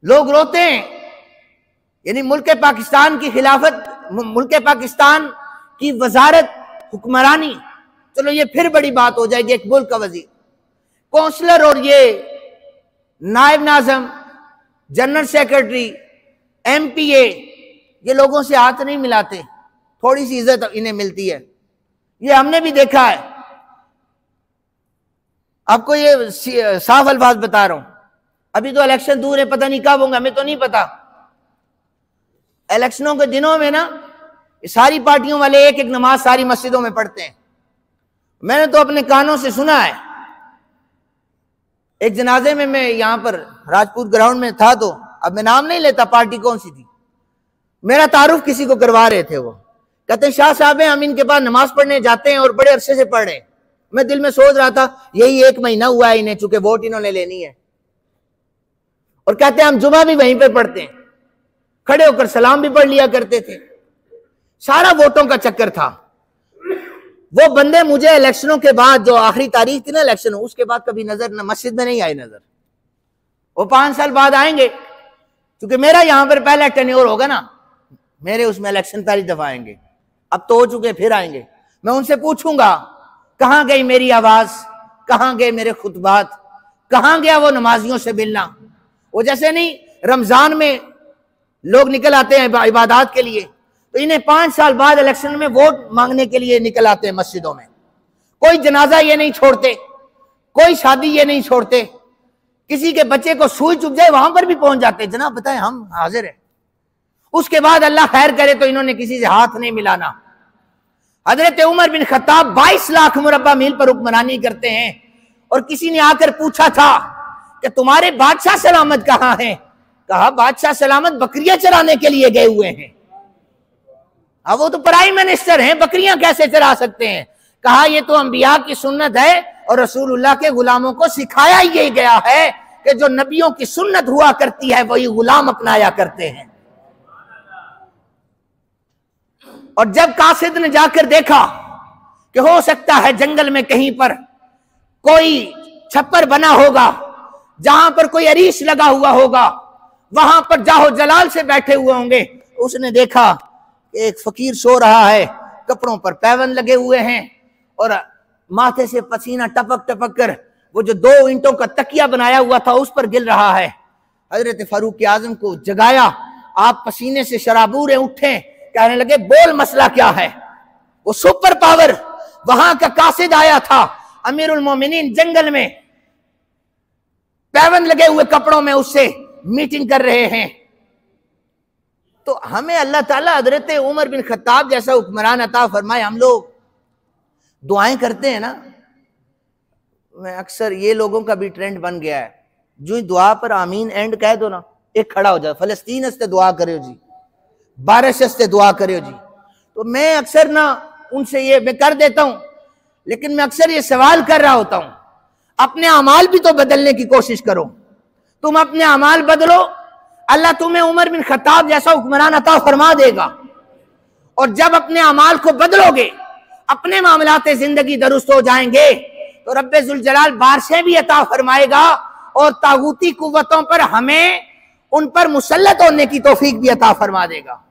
लोग रोते हैं, यानी मुल्क पाकिस्तान की खिलाफत, मुल्क पाकिस्तान की वजारत, हुक्मरानी, चलो ये फिर बड़ी बात हो जाएगी, एक मुल्क का वजीर, काउंसलर और ये नायब नाज़िम, जनरल सेक्रेटरी, एमपीए, ये लोगों से हाथ नहीं मिलाते, थोड़ी सी इज्जत इन्हें मिलती है। ये हमने भी देखा है, आपको ये साफ अल्फाज बता रहा हूं। अभी तो इलेक्शन दूर है, पता नहीं कब होंगे, हमें तो नहीं पता। इलेक्शनों के दिनों में ना सारी पार्टियों वाले एक एक नमाज सारी मस्जिदों में पढ़ते हैं। मैंने तो अपने कानों से सुना है। एक जनाजे में मैं यहां पर राजपूत ग्राउंड में था, तो अब मैं नाम नहीं लेता पार्टी कौन सी थी, मेरा तारुफ किसी को करवा रहे थे। वो कहते शाह साहब हैं, हम इनके पास नमाज पढ़ने जाते हैं और बड़े अरसे से पढ़ रहे हैं। मैं दिल में सोच रहा था यही 1 महीना हुआ है इन्हें, चूंकि वोट इन्होंने लेनी है। और कहते हैं हम जुमा भी वहीं पर पढ़ते हैं, खड़े होकर सलाम भी पढ़ लिया करते थे। सारा वोटों का चक्कर था। वो बंदे मुझे इलेक्शनों के बाद, जो आखिरी तारीख थी ना इलेक्शन, उसके बाद कभी नजर न मस्जिद में नहीं आई नजर। वो 5 साल बाद आएंगे, क्योंकि मेरा यहां पर पहला टेन्योर होगा ना, मेरे उसमें इलेक्शन पहली दफा आएंगे। अब तो हो चुके, फिर आएंगे। मैं उनसे पूछूंगा कहां गई मेरी आवाज, कहां गए मेरे खुतबात, कहां गया वो नमाजियों से मिलना। वो जैसे नहीं रमजान में लोग निकल आते हैं इबादत के लिए, तो इन्हें 5 साल बाद इलेक्शन में वोट मांगने के लिए निकल आते हैं मस्जिदों में। कोई जनाजा ये नहीं छोड़ते, कोई शादी ये नहीं छोड़ते, किसी के बच्चे को सुई चुभ जाए वहां पर भी पहुंच जाते, जनाब बताएं हम हाजिर हैं। उसके बाद अल्लाह खैर करे तो इन्होंने किसी से हाथ नहीं मिलाना। हजरत उमर बिन खत्ताब 22 लाख मुरब्बा मील पर हुक्मरानी करते हैं, और किसी ने आकर पूछा था कि तुम्हारे बादशाह सलामत कहां हैं? कहा बादशाह सलामत बकरियां चराने के लिए गए हुए हैं। अब वो तो प्राइम मिनिस्टर हैं, बकरियां कैसे चरा सकते हैं? कहा ये तो अंबिया की सुन्नत है और रसूलुल्लाह के गुलामों को सिखाया ही गया है कि जो नबियों की सुन्नत हुआ करती है वही गुलाम अपनाया करते हैं। और जब कासिद ने जाकर देखा कि हो सकता है जंगल में कहीं पर कोई छप्पर बना होगा, जहां पर कोई अरीश लगा हुआ होगा, वहां पर जाहो जलाल से बैठे हुए होंगे, उसने देखा एक फकीर सो रहा है, कपड़ों पर पैवन लगे हुए हैं और माथे से पसीना टपक टपक कर वो जो 2 ईंटों का तकिया बनाया हुआ था उस पर गिर रहा है। हजरत फारूक आजम को जगाया, आप पसीने से शराबूरे उठे, कहने लगे बोल मसला क्या है? वो सुपर पावर वहां का कासिद आया था, अमीरुल मोमिनीन जंगल में पैवन लगे हुए कपड़ों में उससे मीटिंग कर रहे हैं। तो हमें अल्लाह ताला हजरत उमर बिन खत्ताब जैसा हुक्मरान अता फरमाए। हम लोग दुआएं करते हैं ना, मैं अक्सर ये लोगों का भी ट्रेंड बन गया है, जो दुआ पर आमीन एंड कह दो ना, एक खड़ा हो जाए, फलस्तीन हस्ते दुआ करे जी, बारिश हस्ते दुआ करे जी। तो मैं अक्सर ना उनसे ये मैं कर देता हूं, लेकिन मैं अक्सर ये सवाल कर रहा होता हूं, अपने अमाल भी तो बदलने की कोशिश करो। तुम अपने अमाल बदलो, अल्लाह तुम्हें उमर बिन खत्ताब जैसा हुक्मरान अता फरमा देगा। और जब अपने अमाल को बदलोगे, अपने मामलाते जिंदगी दुरुस्त हो जाएंगे, तो रब्बे जुल जलाल बारिशें भी अता फरमाएगा और तागूती कुव्वतों पर हमें उन पर मुसल्लत होने की तौफीक भी अता फरमा देगा।